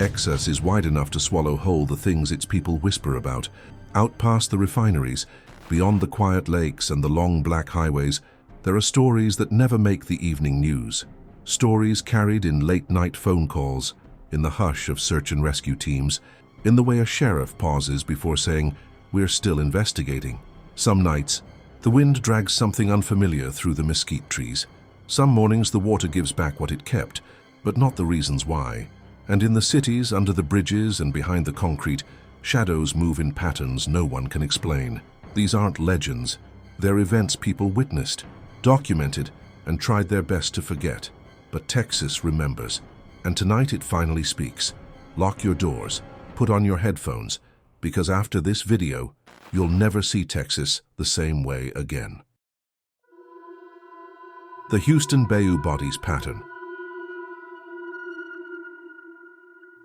Excess is wide enough to swallow whole the things its people whisper about. Out past the refineries, beyond the quiet lakes and the long black highways, there are stories that never make the evening news. Stories carried in late-night phone calls, in the hush of search and rescue teams, in the way a sheriff pauses before saying, "We're still investigating." Some nights, the wind drags something unfamiliar through the mesquite trees. Some mornings the water gives back what it kept, but not the reasons why. And in the cities, under the bridges and behind the concrete, shadows move in patterns no one can explain. These aren't legends. They're events people witnessed, documented, and tried their best to forget. But Texas remembers, and tonight it finally speaks. Lock your doors, put on your headphones, because after this video, you'll never see Texas the same way again. The Houston Bayou Bodies Pattern.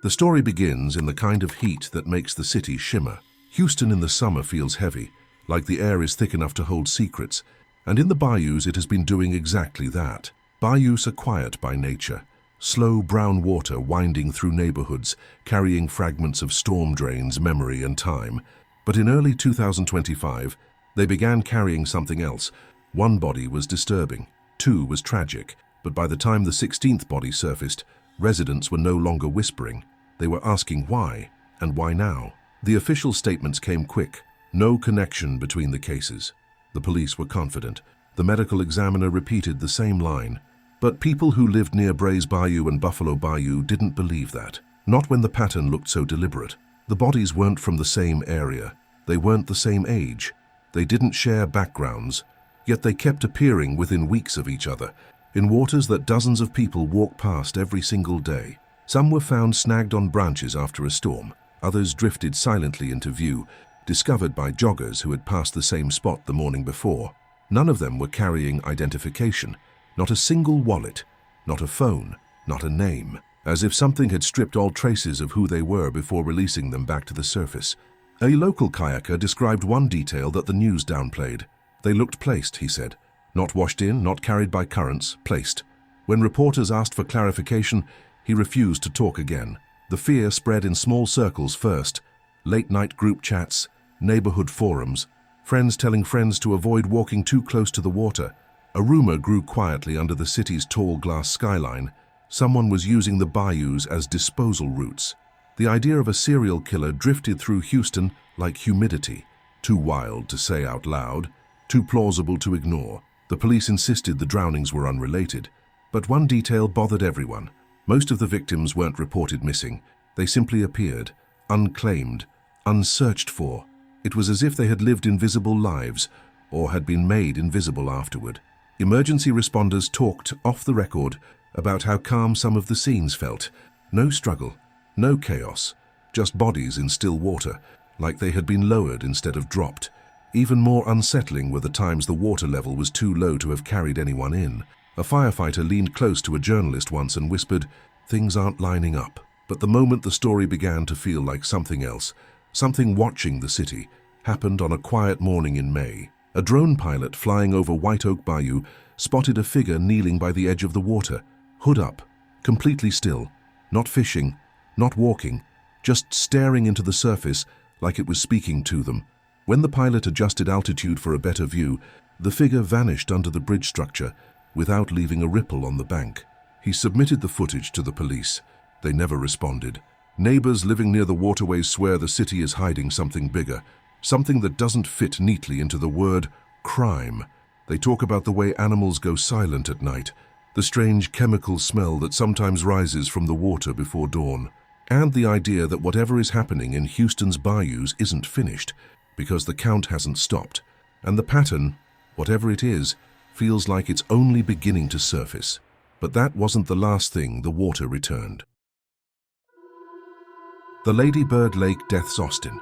The story begins in the kind of heat that makes the city shimmer. Houston in the summer feels heavy, like the air is thick enough to hold secrets, and in the bayous it has been doing exactly that. Bayous are quiet by nature, slow brown water winding through neighborhoods, carrying fragments of storm drains, memory, and time. But in early 2025, they began carrying something else. One body was disturbing, two was tragic, but by the time the 16th body surfaced, residents were no longer whispering. They were asking why, and why now. The official statements came quick. No connection between the cases. The police were confident. The medical examiner repeated the same line. But people who lived near Brays Bayou and Buffalo Bayou didn't believe that. Not when the pattern looked so deliberate. The bodies weren't from the same area. They weren't the same age. They didn't share backgrounds. Yet they kept appearing within weeks of each other, in waters that dozens of people walk past every single day. Some were found snagged on branches after a storm. Others drifted silently into view, discovered by joggers who had passed the same spot the morning before. None of them were carrying identification. Not a single wallet, not a phone, not a name. As if something had stripped all traces of who they were before releasing them back to the surface. A local kayaker described one detail that the news downplayed. They looked placed, he said. Not washed in, not carried by currents, placed. When reporters asked for clarification, he refused to talk again. The fear spread in small circles first. Late-night group chats, neighborhood forums, friends telling friends to avoid walking too close to the water. A rumor grew quietly under the city's tall glass skyline. Someone was using the bayous as disposal routes. The idea of a serial killer drifted through Houston like humidity. Too wild to say out loud, too plausible to ignore. The police insisted the drownings were unrelated. But one detail bothered everyone. Most of the victims weren't reported missing. They simply appeared, unclaimed, unsearched for. It was as if they had lived invisible lives, or had been made invisible afterward. Emergency responders talked off the record about how calm some of the scenes felt. No struggle, no chaos, just bodies in still water, like they had been lowered instead of dropped. Even more unsettling were the times the water level was too low to have carried anyone in. A firefighter leaned close to a journalist once and whispered, "Things aren't lining up." But the moment the story began to feel like something else, something watching the city, happened on a quiet morning in May. A drone pilot flying over White Oak Bayou spotted a figure kneeling by the edge of the water, hood up, completely still, not fishing, not walking, just staring into the surface like it was speaking to them. When the pilot adjusted altitude for a better view, the figure vanished under the bridge structure without leaving a ripple on the bank. He submitted the footage to the police. They never responded. Neighbors living near the waterways swear the city is hiding something bigger, something that doesn't fit neatly into the word crime. They talk about the way animals go silent at night, the strange chemical smell that sometimes rises from the water before dawn, and the idea that whatever is happening in Houston's bayous isn't finished, because the count hasn't stopped, and the pattern, whatever it is, feels like it's only beginning to surface. But that wasn't the last thing the water returned. The Ladybird Lake Deaths Austin.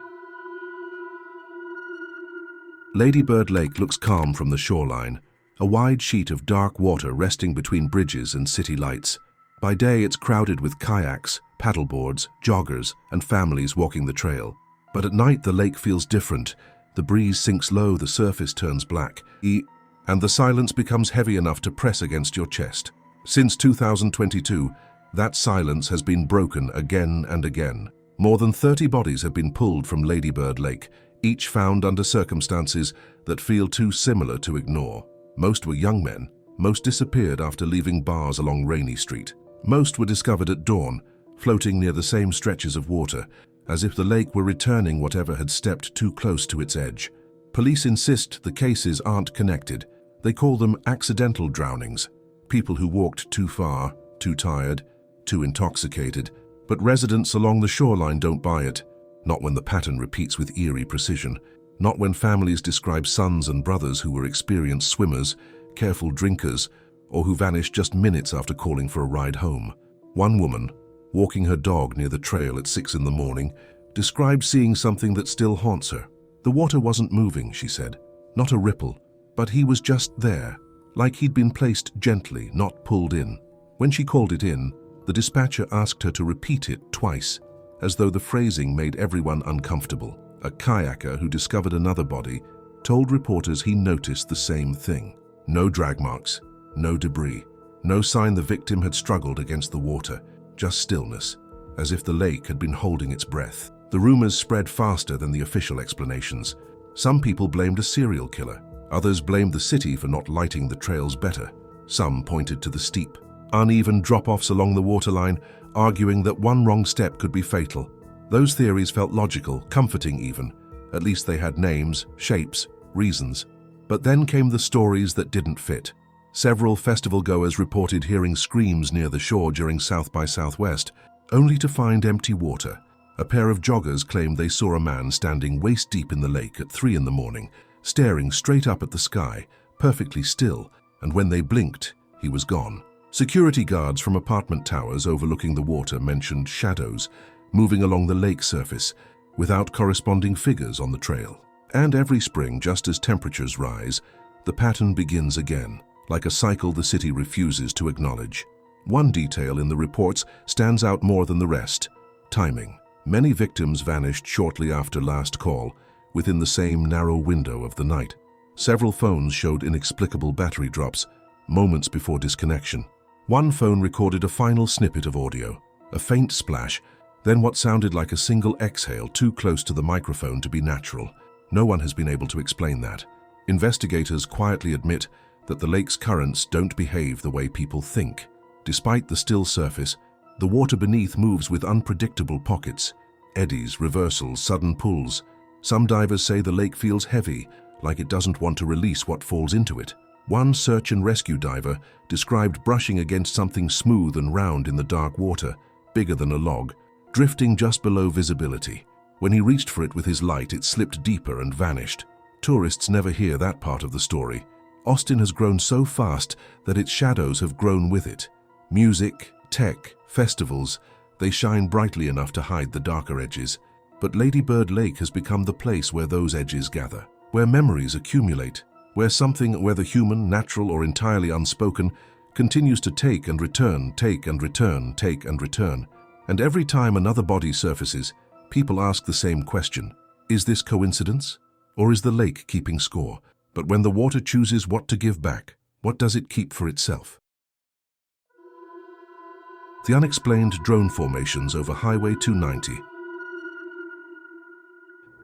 Ladybird Lake looks calm from the shoreline, a wide sheet of dark water resting between bridges and city lights. By day it's crowded with kayaks, paddleboards, joggers, and families walking the trail. But at night the lake feels different. The breeze sinks low, the surface turns black, and the silence becomes heavy enough to press against your chest. Since 2022, That silence has been broken again and again. More than 30 bodies have been pulled from Ladybird Lake, each found under circumstances that feel too similar to ignore. Most were young men. Most disappeared after leaving bars along Rainy Street. Most were discovered at dawn, floating near the same stretches of water, as if the lake were returning whatever had stepped too close to its edge. Police insist the cases aren't connected. They call them accidental drownings. People who walked too far, too tired, too intoxicated. But residents along the shoreline don't buy it. Not when the pattern repeats with eerie precision. Not when families describe sons and brothers who were experienced swimmers, careful drinkers, or who vanished just minutes after calling for a ride home. One woman, walking her dog near the trail at 6 in the morning, described seeing something that still haunts her. The water wasn't moving, she said. Not a ripple, but he was just there, like he'd been placed gently, not pulled in. When she called it in, the dispatcher asked her to repeat it twice, as though the phrasing made everyone uncomfortable. A kayaker who discovered another body told reporters he noticed the same thing. No drag marks, no debris, no sign the victim had struggled against the water, just stillness, as if the lake had been holding its breath. The rumors spread faster than the official explanations. Some people blamed a serial killer. Others blamed the city for not lighting the trails better. Some pointed to the steep, uneven drop-offs along the waterline, arguing that one wrong step could be fatal. Those theories felt logical, comforting even. At least they had names, shapes, reasons. But then came the stories that didn't fit. Several festival-goers reported hearing screams near the shore during South by Southwest, only to find empty water. A pair of joggers claimed they saw a man standing waist-deep in the lake at 3 in the morning, staring straight up at the sky, perfectly still, and when they blinked, he was gone. Security guards from apartment towers overlooking the water mentioned shadows moving along the lake surface, without corresponding figures on the trail. And every spring, just as temperatures rise, the pattern begins again, like a cycle the city refuses to acknowledge. One detail in the reports stands out more than the rest: timing. Many victims vanished shortly after last call, within the same narrow window of the night. Several phones showed inexplicable battery drops, moments before disconnection. One phone recorded a final snippet of audio, a faint splash, then what sounded like a single exhale too close to the microphone to be natural. No one has been able to explain that. Investigators quietly admit that the lake's currents don't behave the way people think. Despite the still surface, the water beneath moves with unpredictable pockets, eddies, reversals, sudden pulls. Some divers say the lake feels heavy, like it doesn't want to release what falls into it. One search and rescue diver described brushing against something smooth and round in the dark water, bigger than a log, drifting just below visibility. When he reached for it with his light, it slipped deeper and vanished. Tourists never hear that part of the story. Austin has grown so fast that its shadows have grown with it. Music, tech, festivals, they shine brightly enough to hide the darker edges. But Ladybird Lake has become the place where those edges gather, where memories accumulate, where something, whether human, natural, or entirely unspoken, continues to take and return, take and return, take and return. And every time another body surfaces, people ask the same question: is this coincidence? Or is the lake keeping score? But when the water chooses what to give back, what does it keep for itself? The unexplained drone formations over Highway 290.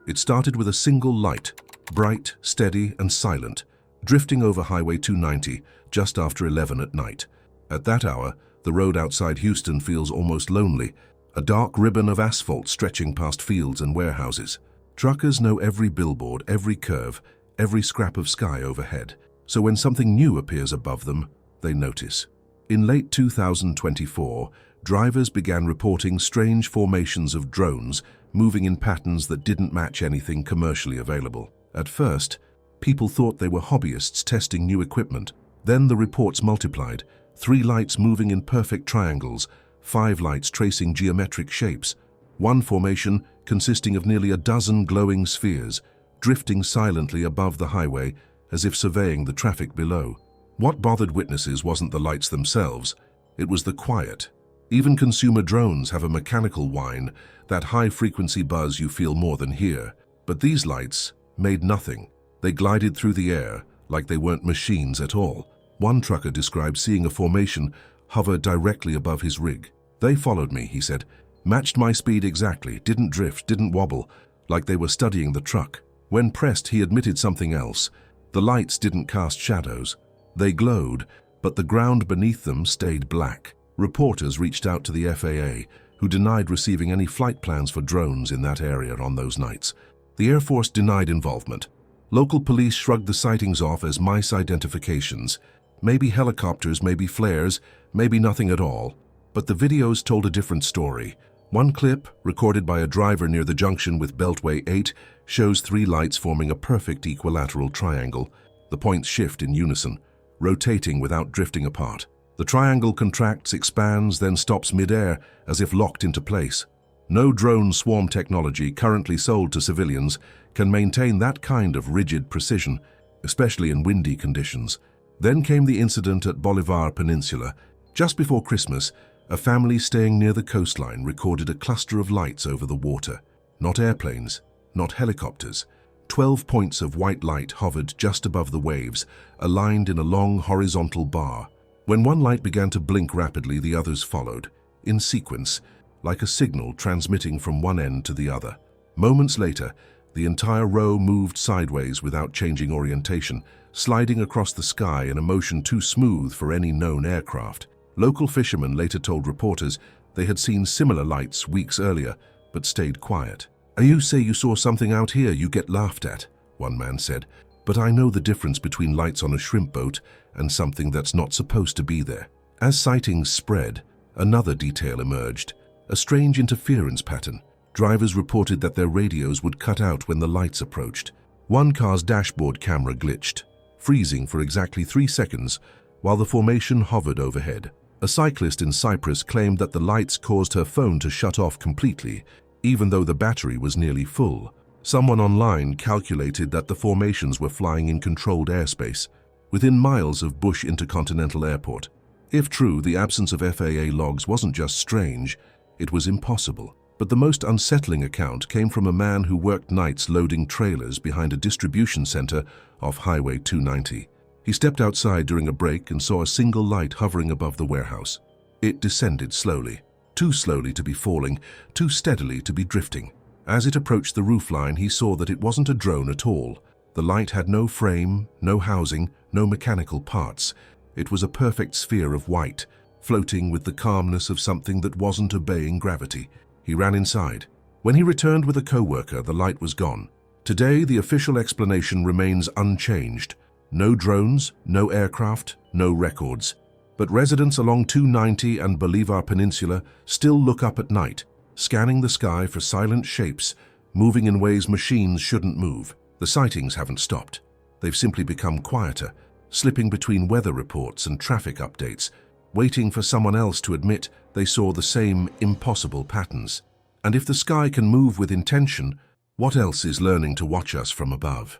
It started with a single light, bright, steady, and silent, drifting over Highway 290 just after 11 at night. At that hour, the road outside Houston feels almost lonely, a dark ribbon of asphalt stretching past fields and warehouses. Truckers know every billboard, every curve, every scrap of sky overhead. So when something new appears above them, they notice. In late 2024, drivers began reporting strange formations of drones moving in patterns that didn't match anything commercially available. At first, people thought they were hobbyists testing new equipment. Then the reports multiplied: 3 lights moving in perfect triangles, 5 lights tracing geometric shapes, one formation consisting of nearly a dozen glowing spheres, drifting silently above the highway as if surveying the traffic below. What bothered witnesses wasn't the lights themselves, it was the quiet. Even consumer drones have a mechanical whine, that high-frequency buzz you feel more than hear. But these lights made nothing. They glided through the air like they weren't machines at all. One trucker described seeing a formation hover directly above his rig. "They followed me," he said. "Matched my speed exactly, didn't drift, didn't wobble, like they were studying the truck." When pressed, he admitted something else. The lights didn't cast shadows. They glowed, but the ground beneath them stayed black. Reporters reached out to the FAA, who denied receiving any flight plans for drones in that area on those nights. The Air Force denied involvement. Local police shrugged the sightings off as misidentifications. Maybe helicopters, maybe flares, maybe nothing at all. But the videos told a different story. One clip, recorded by a driver near the junction with Beltway 8, shows 3 lights forming a perfect equilateral triangle. The points shift in unison, rotating without drifting apart. The triangle contracts, expands, then stops mid-air as if locked into place. No drone swarm technology currently sold to civilians can maintain that kind of rigid precision, especially in windy conditions. Then came the incident at Bolivar Peninsula. Just before Christmas, a family staying near the coastline recorded a cluster of lights over the water. Not airplanes, not helicopters. 12 points of white light hovered just above the waves, aligned in a long horizontal bar. When one light began to blink rapidly, the others followed, in sequence, like a signal transmitting from one end to the other. Moments later, the entire row moved sideways without changing orientation, sliding across the sky in a motion too smooth for any known aircraft. Local fishermen later told reporters they had seen similar lights weeks earlier, but stayed quiet. "You say you saw something out here, you get laughed at," one man said. "But I know the difference between lights on a shrimp boat and something that's not supposed to be there." As sightings spread, another detail emerged, a strange interference pattern. Drivers reported that their radios would cut out when the lights approached. One car's dashboard camera glitched, freezing for exactly 3 seconds while the formation hovered overhead. A cyclist in Cyprus claimed that the lights caused her phone to shut off completely, even though the battery was nearly full. Someone online calculated that the formations were flying in controlled airspace, within miles of Bush Intercontinental Airport. If true, the absence of FAA logs wasn't just strange, it was impossible. But the most unsettling account came from a man who worked nights loading trailers behind a distribution center off Highway 290. He stepped outside during a break and saw a single light hovering above the warehouse. It descended slowly, too slowly to be falling, too steadily to be drifting. As it approached the roofline, he saw that it wasn't a drone at all. The light had no frame, no housing, no mechanical parts. It was a perfect sphere of white, floating with the calmness of something that wasn't obeying gravity. He ran inside. When he returned with a co-worker, the light was gone. Today, the official explanation remains unchanged. No drones, no aircraft, no records. But residents along 290 and Bolivar Peninsula still look up at night, scanning the sky for silent shapes, moving in ways machines shouldn't move. The sightings haven't stopped. They've simply become quieter, slipping between weather reports and traffic updates, waiting for someone else to admit they saw the same impossible patterns. And if the sky can move with intention, what else is learning to watch us from above?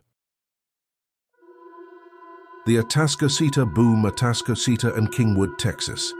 The Atascocita boom, Atascocita and Kingwood, Texas.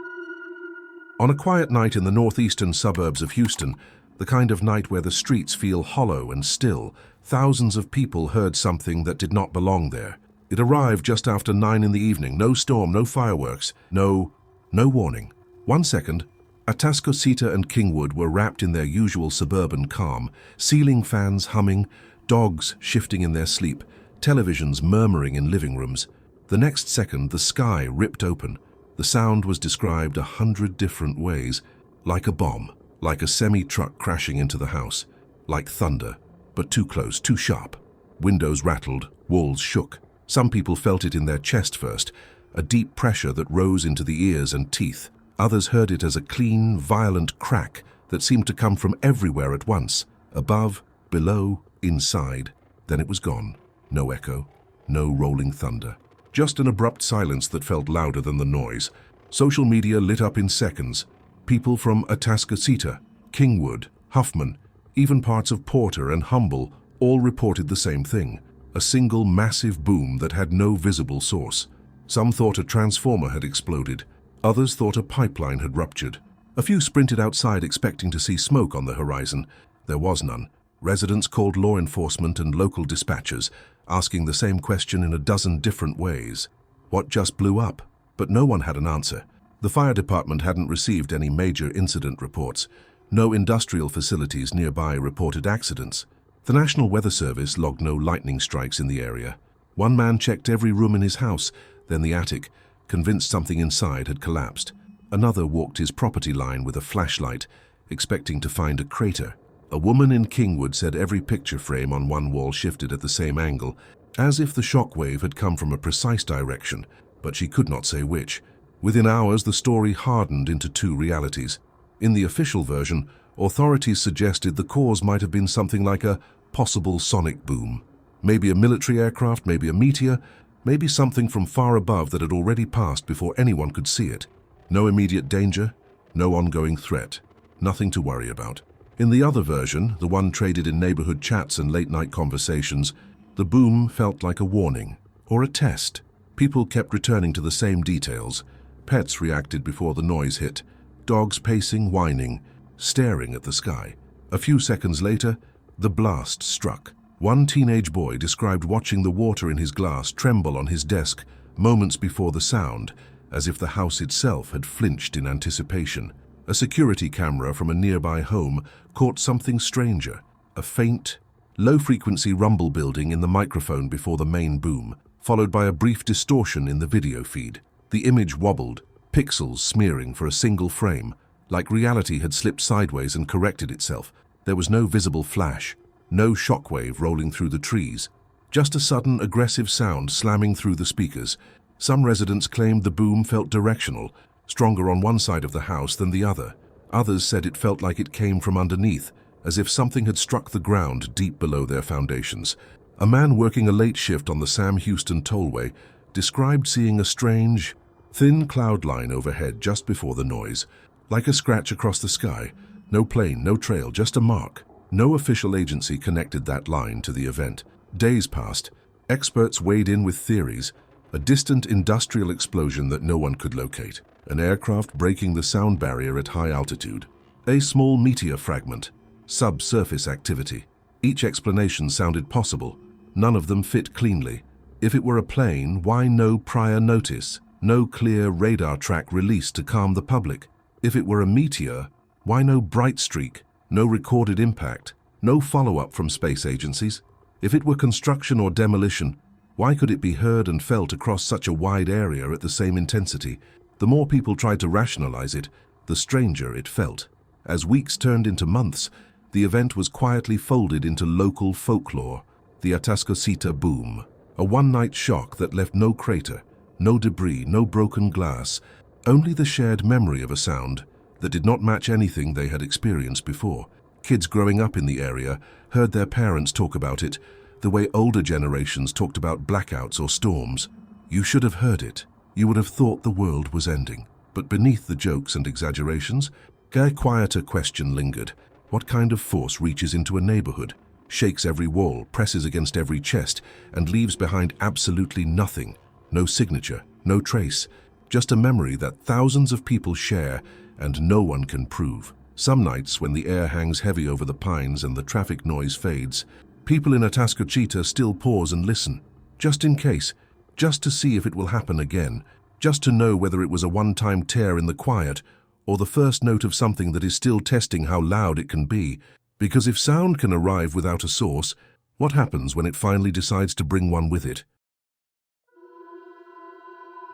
On a quiet night in the northeastern suburbs of Houston, the kind of night where the streets feel hollow and still, thousands of people heard something that did not belong there. It arrived just after 9 in the evening. No storm, no fireworks, no warning. 1 second, Atascocita and Kingwood were wrapped in their usual suburban calm, ceiling fans humming, dogs shifting in their sleep, televisions murmuring in living rooms. The next second, the sky ripped open. The sound was described 100 different ways, like a bomb, like a semi-truck crashing into the house, like thunder, but too close, too sharp. Windows rattled, walls shook. Some people felt it in their chest first, a deep pressure that rose into the ears and teeth. Others heard it as a clean, violent crack that seemed to come from everywhere at once, above, below, inside. Then it was gone. No echo, no rolling thunder. Just an abrupt silence that felt louder than the noise. Social media lit up in seconds. People from Atascocita, Kingwood, Huffman, even parts of Porter and Humble all reported the same thing. A single massive boom that had no visible source. Some thought a transformer had exploded. Others thought a pipeline had ruptured. A few sprinted outside expecting to see smoke on the horizon. There was none. Residents called law enforcement and local dispatchers, asking the same question in a dozen different ways. What just blew up? But no one had an answer. The fire department hadn't received any major incident reports. No industrial facilities nearby reported accidents. The National Weather Service logged no lightning strikes in the area. One man checked every room in his house, then the attic, convinced something inside had collapsed. Another walked his property line with a flashlight, expecting to find a crater. A woman in Kingwood said every picture frame on one wall shifted at the same angle, as if the shockwave had come from a precise direction, but she could not say which. Within hours, the story hardened into two realities. In the official version, authorities suggested the cause might have been something like a possible sonic boom. Maybe a military aircraft, maybe a meteor, maybe something from far above that had already passed before anyone could see it. No immediate danger, no ongoing threat, nothing to worry about. In the other version, the one traded in neighborhood chats and late-night conversations, the boom felt like a warning or a test. People kept returning to the same details. Pets reacted before the noise hit, dogs pacing, whining, staring at the sky. A few seconds later, the blast struck. One teenage boy described watching the water in his glass tremble on his desk moments before the sound, as if the house itself had flinched in anticipation. A security camera from a nearby home caught something stranger, a faint, low-frequency rumble building in the microphone before the main boom, followed by a brief distortion in the video feed. The image wobbled, pixels smearing for a single frame, like reality had slipped sideways and corrected itself. There was no visible flash, no shockwave rolling through the trees, just a sudden aggressive sound slamming through the speakers. Some residents claimed the boom felt directional, stronger on one side of the house than the other. Others said it felt like it came from underneath, as if something had struck the ground deep below their foundations. A man working a late shift on the Sam Houston tollway described seeing a strange, thin cloud line overhead just before the noise, like a scratch across the sky. No plane, no trail, just a mark. No official agency connected that line to the event. Days passed. Experts weighed in with theories. A distant industrial explosion that no one could locate. An aircraft breaking the sound barrier at high altitude. A small meteor fragment. Subsurface activity. Each explanation sounded possible. None of them fit cleanly. If it were a plane, why no prior notice? No clear radar track released to calm the public? If it were a meteor, why no bright streak? No recorded impact? No follow-up from space agencies? If it were construction or demolition, why could it be heard and felt across such a wide area at the same intensity? The more people tried to rationalize it, the stranger it felt. As weeks turned into months, the event was quietly folded into local folklore, the Atascocita boom. A one-night shock that left no crater, no debris, no broken glass, only the shared memory of a sound that did not match anything they had experienced before. Kids growing up in the area heard their parents talk about it, the way older generations talked about blackouts or storms. You should have heard it. You would have thought the world was ending. But beneath the jokes and exaggerations, a quieter question lingered. What kind of force reaches into a neighborhood, shakes every wall, presses against every chest, and leaves behind absolutely nothing? No signature, no trace, just a memory that thousands of people share and no one can prove. Some nights, when the air hangs heavy over the pines and the traffic noise fades, people in Atascocita still pause and listen, just in case, just to see if it will happen again, just to know whether it was a one-time tear in the quiet or the first note of something that is still testing how loud it can be. Because if sound can arrive without a source, what happens when it finally decides to bring one with it?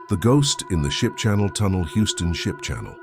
The Ghost in the Ship Channel Tunnel, Houston Ship Channel.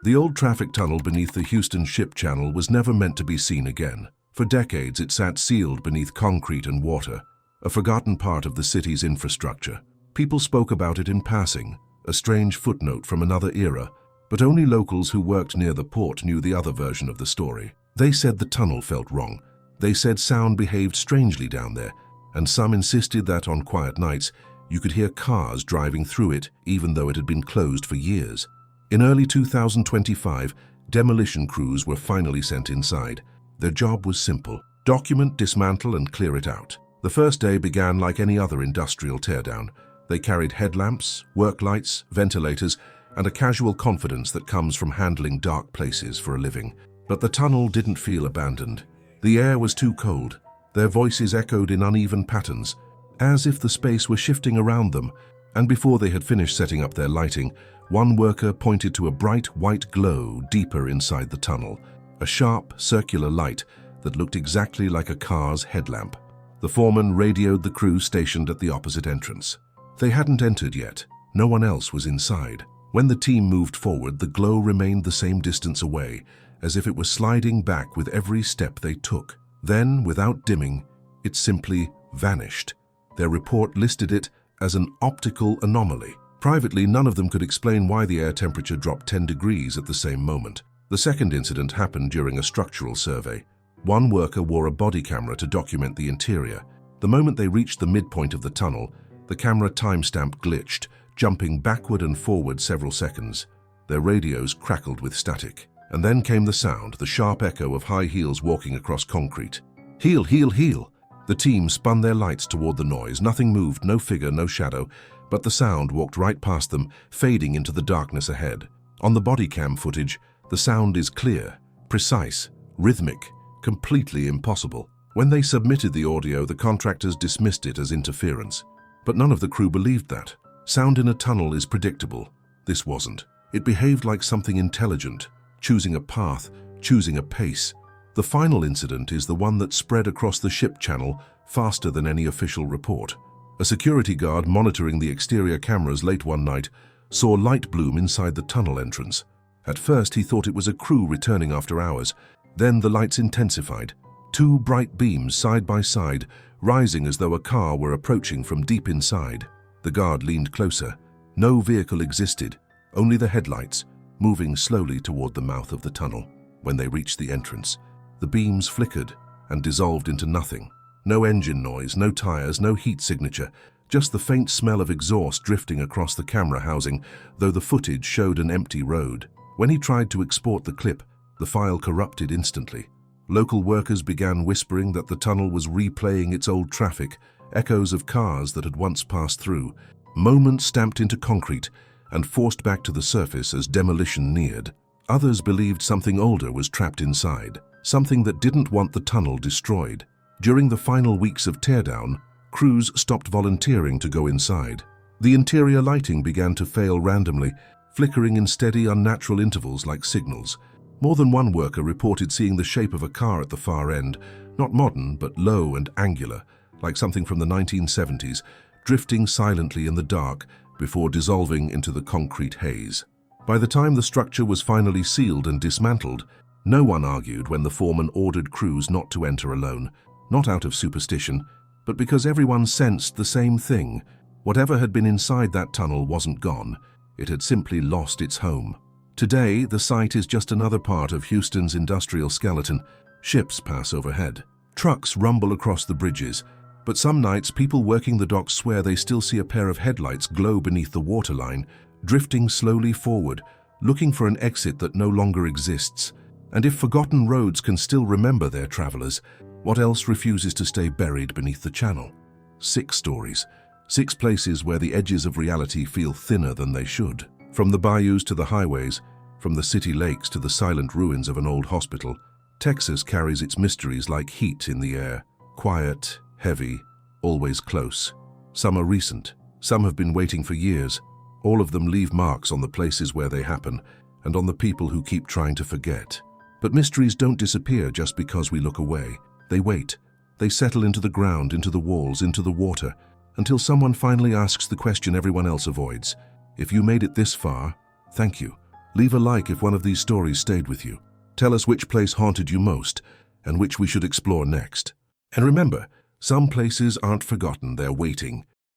The old traffic tunnel beneath the Houston Ship Channel was never meant to be seen again. For decades, it sat sealed beneath concrete and water, a forgotten part of the city's infrastructure. People spoke about it in passing, a strange footnote from another era, but only locals who worked near the port knew the other version of the story. They said the tunnel felt wrong. They said sound behaved strangely down there, and some insisted that on quiet nights, you could hear cars driving through it even though it had been closed for years. In early 2025, demolition crews were finally sent inside. Their job was simple: document, dismantle, and clear it out. The first day began like any other industrial teardown. They carried headlamps, work lights, ventilators, and a casual confidence that comes from handling dark places for a living. But the tunnel didn't feel abandoned. The air was too cold. Their voices echoed in uneven patterns, as if the space were shifting around them, And before they had finished setting up their lighting, one worker pointed to a bright white glow deeper inside the tunnel, a sharp, circular light that looked exactly like a car's headlamp. The foreman radioed the crew stationed at the opposite entrance. They hadn't entered yet. No one else was inside. When the team moved forward, the glow remained the same distance away, as if it was sliding back with every step they took. Then, without dimming, it simply vanished. Their report listed it as an optical anomaly. Privately, none of them could explain why the air temperature dropped 10 degrees at the same moment. The second incident happened during a structural survey. One worker wore a body camera to document the interior. The moment they reached the midpoint of the tunnel, the camera timestamp glitched, jumping backward and forward several seconds. Their radios crackled with static. And then came the sound, the sharp echo of high heels walking across concrete. Heel, heel, heel! The team spun their lights toward the noise. Nothing moved, no figure, no shadow, but the sound walked right past them, fading into the darkness ahead. On the body cam footage, the sound is clear, precise, rhythmic, completely impossible. When they submitted the audio, the contractors dismissed it as interference. But none of the crew believed that. Sound in a tunnel is predictable. This wasn't. It behaved like something intelligent, choosing a path, choosing a pace. The final incident is the one that spread across the ship channel faster than any official report. A security guard monitoring the exterior cameras late one night saw light bloom inside the tunnel entrance. At first he thought it was a crew returning after hours. Then the lights intensified. Two bright beams side by side, rising as though a car were approaching from deep inside. The guard leaned closer. No vehicle existed, only the headlights, moving slowly toward the mouth of the tunnel. When they reached the entrance, the beams flickered and dissolved into nothing. No engine noise, no tires, no heat signature, just the faint smell of exhaust drifting across the camera housing, though the footage showed an empty road. When he tried to export the clip, the file corrupted instantly. Local workers began whispering that the tunnel was replaying its old traffic, echoes of cars that had once passed through, moments stamped into concrete and forced back to the surface as demolition neared. Others believed something older was trapped inside, something that didn't want the tunnel destroyed. During the final weeks of teardown, crews stopped volunteering to go inside. The interior lighting began to fail randomly, flickering in steady, unnatural intervals like signals. More than one worker reported seeing the shape of a car at the far end, not modern but low and angular, like something from the 1970s, drifting silently in the dark before dissolving into the concrete haze. By the time the structure was finally sealed and dismantled, no one argued when the foreman ordered crews not to enter alone, not out of superstition, but because everyone sensed the same thing. Whatever had been inside that tunnel wasn't gone. It had simply lost its home. Today, the site is just another part of Houston's industrial skeleton. Ships pass overhead. Trucks rumble across the bridges. But some nights, people working the docks swear they still see a pair of headlights glow beneath the waterline, drifting slowly forward, looking for an exit that no longer exists. And if forgotten roads can still remember their travelers, what else refuses to stay buried beneath the channel? 6 stories. 6 places where the edges of reality feel thinner than they should. From the bayous to the highways, from the city lakes to the silent ruins of an old hospital, Texas carries its mysteries like heat in the air. Quiet, heavy, always close. Some are recent, some have been waiting for years. All of them leave marks on the places where they happen and on the people who keep trying to forget. But mysteries don't disappear just because we look away. They wait. They settle into the ground, into the walls, into the water, until someone finally asks the question everyone else avoids. If you made it this far, thank you. Leave a like if one of these stories stayed with you. Tell us which place haunted you most and which we should explore next. And remember, some places aren't forgotten, they're waiting.